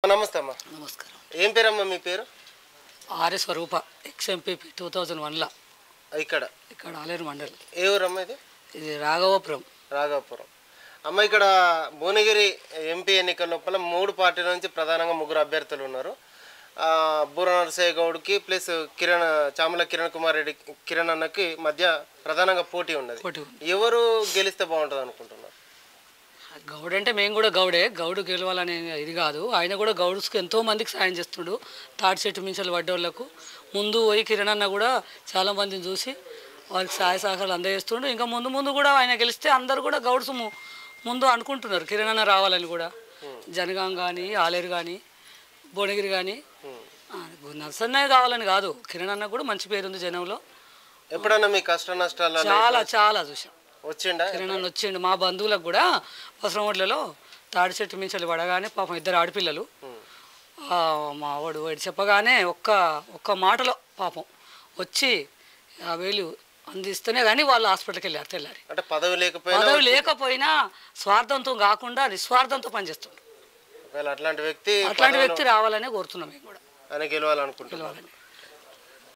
నమస్తే అమ్మా. నమస్కారం. ఏం పేరమ్మా మీ పేరు? ఆర్య స్వరూప, XMPP 2001లో ఇక్కడ ఆలేరు మండలం. ఏ ఊరమ్మా ఇది? ఇది రాఘవపురం. అమ్మ, ఇక్కడ భువనగిరి ఎంపీ ఎన్నికల లోపల 3 పార్టీల నుంచి ప్రధానంగా 3 అభ్యర్థులు ఉన్నారు. బూర నరసయ్య గౌడ్కి ప్లస్ చామల కిరణ్ కుమార్ రెడ్డి కిరణ్ అన్నకి మధ్య ప్రధానంగా పోటీ ఉన్నది. ఎవరు గెలిస్తే బాగుంటుంది అనుకుంటున్నారు? గౌడ్ అంటే మేము కూడా గౌడు గెలవాలనే ఇది కాదు. ఆయన కూడా గౌడ్స్కి ఎంతో మందికి సాయం చేస్తుండు. తాటి చెట్టు మించలు పడ్డోళ్ళకు ముందు పోయి కిరణ్ అన్న కూడా చాలామందిని చూసి వారికి సహాయ సహకారాలు అందజేస్తుండు. ఇంకా ముందు కూడా ఆయన గెలిస్తే అందరు కూడా గౌడ్స్ ముందు అనుకుంటున్నారు కిరణ్ అన్న రావాలని కూడా. జనగాం కానీ, ఆలేరు కానీ, భువనగిరి కానీ నర్సన్నయ్య కావాలని కాదు, కిరణ్ అన్న కూడా మంచి పేరుంది జనంలో. ఎప్పుడన్నా మీ కష్ట నష్టాలు చాలా చూసాం. వచ్చిండా కిరణ్ అన్న వచ్చిండు. మా బంధువులకు కూడా పసరమొడ్లలో తాడి చెట్టు మించలు పడగానే పాపం 2 ఆడపిల్లలు, మా వాడు చెప్పగానే ఒక్క మాటలో పాపం వచ్చి 50,000 అందిస్తేనే కానీ వాళ్ళు హాస్పిటల్కి వెళ్ళారు తెల్లారి. అంటే పదవి లేకపోయినా స్వార్థంతో కాకుండా నిస్వార్థంతో పనిచేస్తుండ్రు. అట్లాంటి వ్యక్తి రావాలనే కోరుతున్నాం. మేము కూడా ఆయన గెలవాలనుకుంటున్నాం.